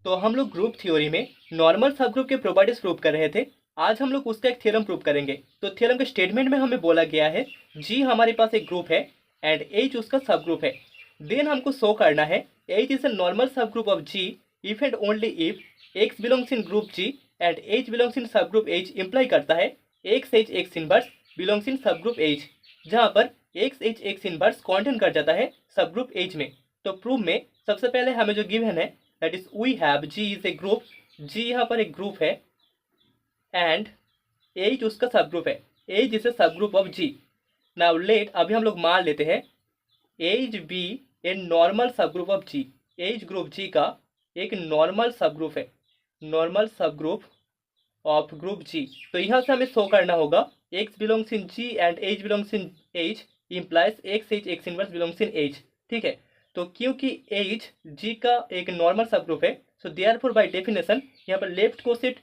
तो हम लोग ग्रुप थ्योरी में नॉर्मल सब ग्रुप के प्रॉपर्टीज प्रूव कर रहे थे। आज हम लोग उसका एक थ्योरम प्रूव करेंगे। तो थ्योरम के स्टेटमेंट में हमें बोला गया है जी हमारे पास एक ग्रुप है एंड एच उसका सब ग्रुप है। देन हमको शो करना है एच इज अ नॉर्मल सब group of G if and only if x belongs in group G and H belongs in सब ग्रुप एच इम्प्लाई करता है x H x inverse belongs in सब group H, जहाँ पर x H x inverse contain कर जाता है सब ग्रुप एच में। तो प्रूव में सबसे पहले हमें जो गिवन है that is we have G is a group, G यहाँ पर एक ग्रुप है एंड एच उसका सब ग्रुप है, एच इज ए सब group of G. Now let अभी हम लोग मान लेते हैं एच बी ए नॉर्मल सब group of G, H group G का एक नॉर्मल सब ग्रुप है, नॉर्मल सब ग्रुप ऑफ ग्रुप जी। तो यहाँ से हमें शो करना होगा X belongs in G and H belongs in H implies x H x inverse belongs in H. ठीक है, तो क्योंकि एच जी का एक नॉर्मल सब ग्रुप है सो देयरफॉर बाय डेफिनेशन यहाँ पर left coset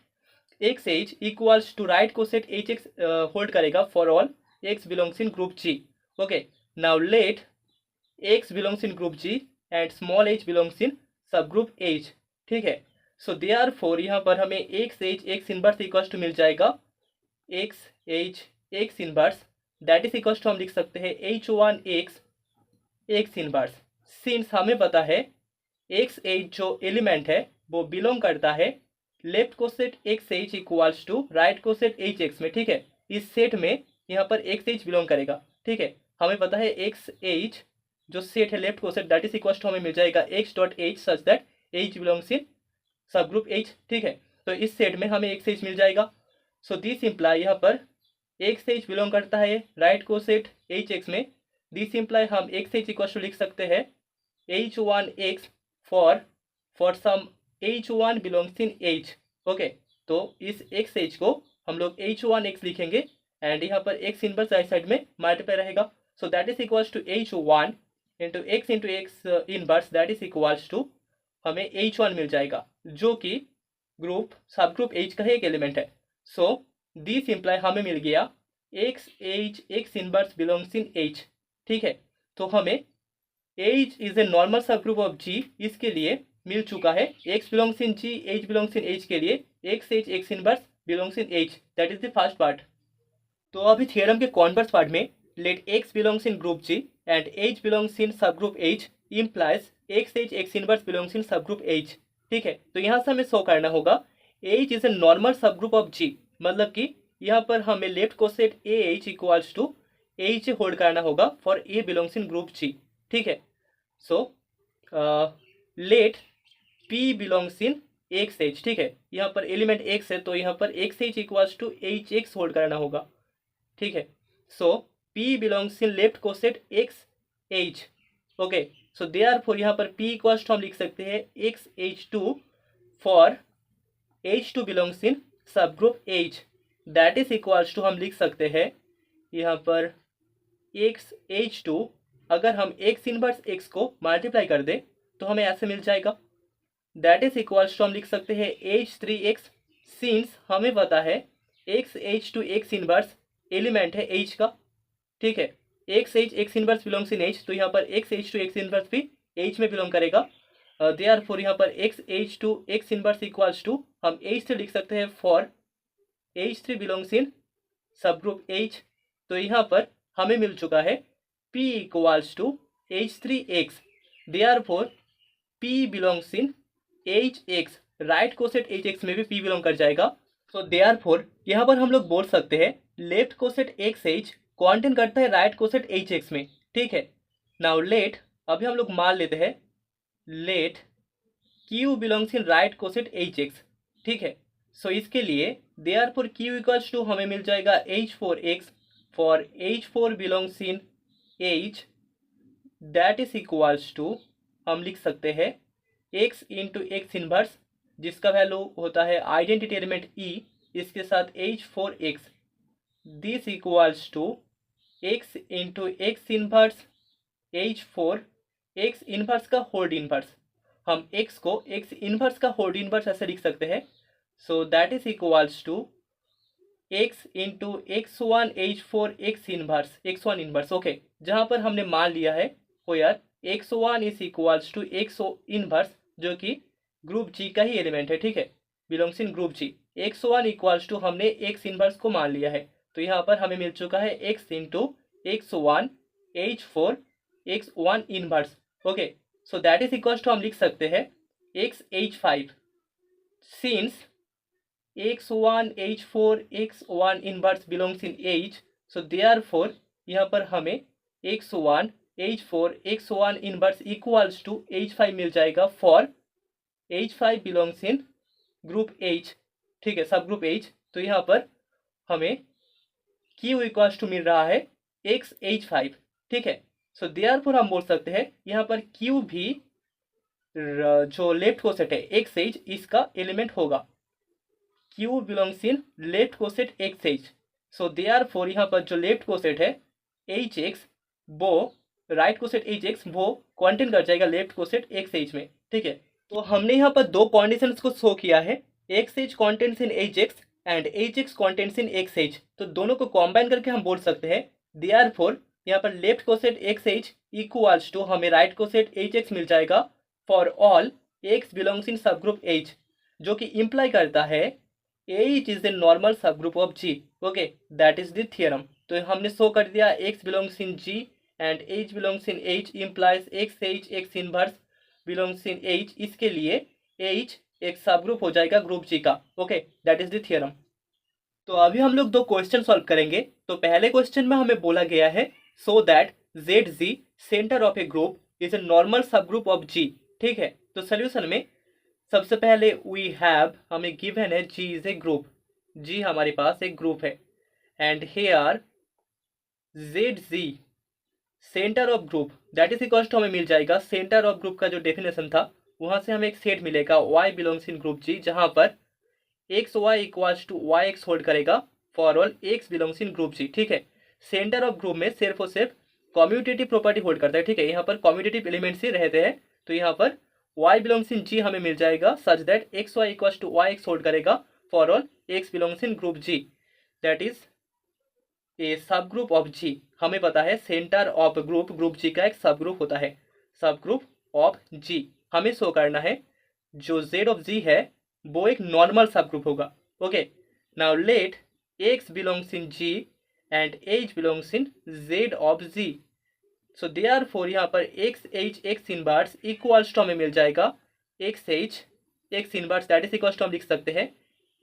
x H equals to right coset H x hold करेगा for all x belongs in group G. Okay, now let x belongs in group G and small h belongs in सब group H. ठीक है, सो therefore यहाँ पर हमें x H x inverse equals to मिल जाएगा x H x inverse, that is equals to हम लिख सकते हैं H one x x inverse. Since हमें पता है एक्स एच जो एलिमेंट है वो बिलोंग करता है left coset x H equals to right coset H X में। ठीक है, इस सेट में यहाँ पर एक्स एच बिलोंग करेगा। ठीक है, हमें पता है एक्स एच जो सेट है left coset that is equals to हमें मिल जाएगा x dot h such that h belongs in सब ग्रुप एच। ठीक है, तो इस सेट में हमें एक्स एच मिल जाएगा। सो दिस इम्प्लाई यहाँ पर एक्स एच बिलोंग करता है राइट कोसेट एच एक्स में, दिस इम्प्लाई हम एक्स एच इक्वल टू लिख सकते हैं H one X for some H one belongs in H. Okay, तो इस एक्स एच को हम लोग एच वन एक्स लिखेंगे एंड यहाँ पर एक्स इनवर्स राइट साइड में मल्टीप्लाई रहेगा। So that is equals to H one into X inverse that is equals to हमें एच वन मिल जाएगा जो कि ग्रुप सब ग्रुप एच का एक एलिमेंट है। सो दिस इम्प्लाई हमें मिल गया x H x inverse belongs in H. ठीक है, तो हमें एच इज ए नॉर्मल सब ग्रुप ऑफ जी इसके लिए मिल चुका है x belongs in G h belongs in H के लिए x H x inverse belongs in H, that is the first part. तो अभी थ्योरम के कॉन्वर्स पार्ट में let x belongs in group G and H belongs in सब group H implies x H x inverse belongs in सब group H. ठीक है, तो यहाँ से हमें शो करना होगा एच इज ए नॉर्मल सब ग्रुप ऑफ जी, मतलब कि यहाँ पर हमें left coset a H equals to H hold करना होगा for a belongs in group G. ठीक है, so let p belongs in x H. ठीक है, यहाँ पर एलिमेंट एक्स है तो यहाँ पर x H equals to H x hold करना होगा। ठीक है, so p belongs in left coset x H. Okay, so therefore यहाँ पर पी इक्वल्स टू हम लिख सकते हैं x H two for h two belongs in सब group H, that is equals to हम लिख सकते हैं यहाँ पर एक्स एच टू, अगर हम एक्स इनवर्स एक्स को मल्टीप्लाई कर दे तो हमें ऐसे मिल जाएगा दैट इज इक्वल्स टू हम लिख सकते हैं एच थ्री एक्स। सिंस हमें पता है x H to X inverse element है एच का। ठीक है, x H x inverse belongs in H, तो यहाँ पर x H to X inverse भी एच में बिलोंग करेगा। देयरफॉर यहाँ पर x H to X inverse equals to हम एच थ्री लिख सकते हैं for H three belongs in सब ग्रुप एच। तो यहाँ पर हमें मिल चुका है P equals to H three X, therefore P belongs in H X, right coset H X में भी P बिलोंग कर जाएगा। सो देयरफॉर यहाँ पर हम लोग बोल सकते हैं left coset x H contain करता है राइट कोसेट एच एक्स में। ठीक है, नाउ लेट अभी हम लोग मान लेते हैं let Q belongs in right coset H X. ठीक है, सो इसके लिए देयरफॉर Q इक्वल्स टू हमें मिल जाएगा H four X for H four belongs in H, that is equals to हम लिख सकते हैं एक्स इंटू एक्स इनवर्स जिसका वैल्यू होता है आइडेंटिटी एलिमेंट ई इसके साथ H four X, this equals to X into X inverse H four X inverse का होल्ड इनवर्स, हम एक्स को एक्स इनवर्स का होल्ड इनवर्स ऐसे लिख सकते हैं। So that is equals to X into x one H four X one inverse. Okay, जहाँ पर हमने मान लिया है वो यार X one is equals to X inverse जो कि ग्रुप जी का ही एलिमेंट है, ठीक है, belongs in group G. x1 equals to हमने x इनवर्स को मान लिया है, तो यहाँ पर हमें मिल चुका है x into x1 h4 x1 inverse. Okay, so that is equals to हम लिख सकते हैं x h5 since x1 h4 x1 inverse belongs in h, so therefore यहाँ पर हमें x1 h4 x1 inverse equals to h5 मिल जाएगा for h5 belongs in group H, ठीक है, सब ग्रुप H। तो यहाँ पर हमें Q इक्वल्स टू मिल रहा है x h5, ठीक है। सो देयरफॉर हम बोल सकते हैं यहाँ पर Q भी जो लेफ्ट कोसेट है x h इसका एलिमेंट होगा। Q belongs in left coset x h, so therefore यहाँ पर जो लेफ्ट कोसेट है hx वो राइट कोसेट hx वो कंटेन कर जाएगा लेफ्ट कोसेट x h में, ठीक है। तो हमने यहाँ पर दो कंडीशंस को शो किया है, x H contents in hx and hx contents in xh। तो दोनों को कॉम्बाइन करके हम बोल सकते हैं देयरफॉर यहाँ पर left coset xh equals to हमें राइट कोसेट hx मिल जाएगा for all x belongs in सब ग्रुप h, जो कि इम्प्लाई करता है h इज ए नॉर्मल सब group of g। Okay, that is the theorem. तो हमने शो कर दिया x belongs in g and h belongs in h implies x inverse belongs in H, इसके लिए H एक सब ग्रुप हो जाएगा ग्रुप G का। Okay, that is the theorem. तो अभी हम लोग दो क्वेश्चन सॉल्व करेंगे। तो पहले क्वेश्चन में हमें बोला गया है so that ZG center of a group is a normal सब ग्रुप ऑफ G, ठीक है। तो सोल्यूशन में सबसे पहले वी हैव हमें गिवन है G is a group, G हमारे पास एक ग्रुप है and here ZG center of group that is equals to हमें मिल जाएगा सेंटर ऑफ ग्रुप का जो डेफिनेशन था वहां से हमें एक सेट मिलेगा y belongs in group G, जहां पर x y equals to y x hold करेगा for all x belongs in group G, ठीक है। सेंटर ऑफ ग्रुप में सिर्फ और सिर्फ कम्यूटेटिव प्रॉपर्टी होल्ड करता है, ठीक है, यहाँ पर कम्यूटेटिव एलिमेंट्स ही रहते हैं। तो यहाँ पर y बिलोंग्स इन G हमें मिल जाएगा such that x y equals to y x hold करेगा for all x belongs in group G, that is a सब ग्रुप ऑफ G। हमें पता है सेंटर ऑफ ग्रुप G का एक सब ग्रुप होता है, सब ग्रुप ऑफ G। हमें शो करना है जो Z ऑफ G है वो एक नॉर्मल सब ग्रुप होगा। Okay, now let x belongs in G and h belongs in Z of G। So therefore यहाँ पर x h x inverse equals to हमें मिल जाएगा x h x inverse that is equals to हम लिख सकते हैं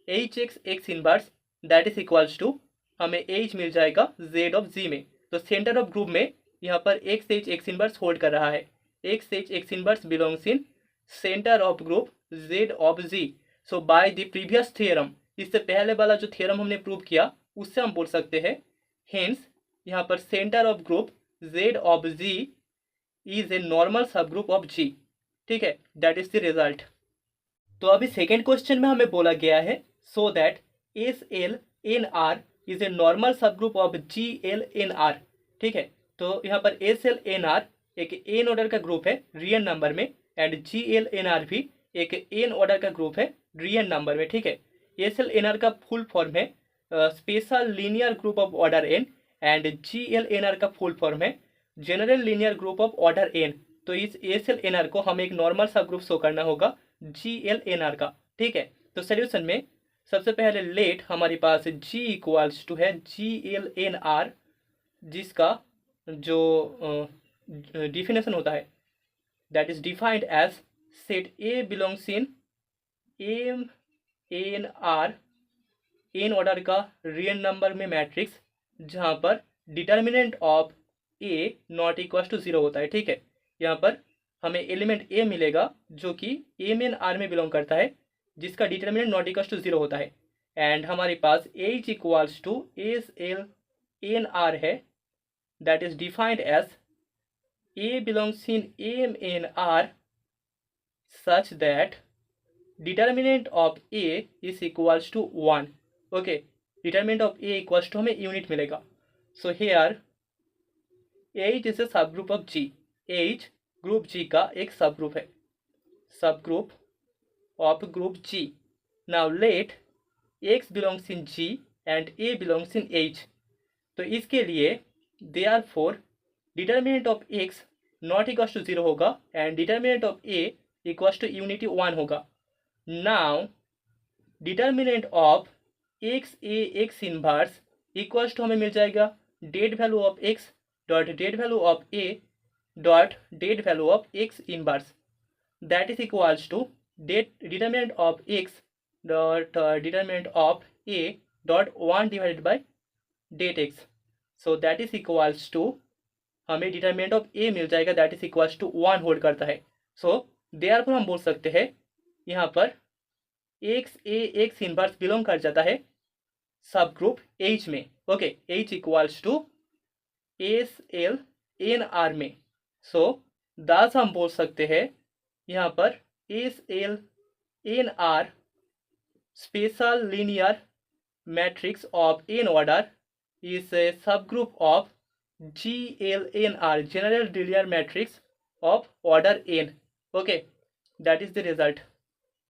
h x x inverse that is equals to हमें h मिल जाएगा Z ऑफ G में। तो सेंटर ऑफ ग्रुप में यहाँ पर x h x inverse hold कर रहा है, x h x inverse belongs in centre of group Z of G। So by the previous theorem, इससे पहले वाला जो थ्योरम हमने प्रूव किया उससे हम बोल सकते हैं हेंस यहाँ पर centre of group Z of G is a normal सब ग्रुप ऑफ G, ठीक है, दैट इज द रिजल्ट। तो अभी सेकेंड क्वेश्चन में हमें बोला गया है so that SLNR is a normal सब ग्रुप ऑफ GLNR, ठीक है। तो यहाँ पर SLNR एक एन ऑर्डर का ग्रुप है रियल नंबर में एंड GLNR भी एक एन ऑर्डर का ग्रुप है रियल नंबर में, ठीक है। SLNR का फुल फॉर्म है special linear group of order n and GLNR का फुल फॉर्म है general linear group of order n। तो इस SLNR को हमें एक नॉर्मल सब ग्रुप शो करना होगा GLNR का, ठीक है। तो सोल्यूशन में सबसे पहले लेट हमारे पास G इक्वल्स टू है GLNR, जिसका जो डिफिनेशन होता है that is defined as set A belongs in MNR N order का रियल नंबर में मैट्रिक्स जहाँ पर determinant of A not equals to 0 होता है, ठीक है। यहाँ पर हमें एलिमेंट A मिलेगा जो कि MNR में बिलोंग करता है जिसका डिटर्मिनेंट नॉट इक्वल्स टू 0 होता है एंड हमारे पास H इक्वल्स टू SLNR है that is defined as A belongs in MNR such that determinant of A is equals to 1। Okay, determinant of A equals to हमें unit मिलेगा। So here H is a सब group of G, H group G का एक सब group है, सब group of group G। Now let X belongs in G and A belongs in H। तो इसके लिए therefore determinant of X not equals to 0 होगा and determinant of A equals to unity 1 होगा। Now determinant of x A x inverse equals to हमें मिल जाएगा det value of X dot det value of A dot det value of X inverse, that is equals to det determinant of X dot determinant of A dot 1 divided by det X, so that is equals to हमें determinant of A मिल जाएगा, that is equals to 1 hold करता है। So therefore हम बोल सकते हैं यहाँ पर एक्स ए एक्स इनवर्स बिलोंग कर जाता है सब ग्रुप एच में। Okay, H equals to S L N R में। सो दास हम बोल सकते हैं यहाँ पर S L N R special linear matrix of n order is a सब group of GLNR general linear matrix of order n. Okay, that is the result.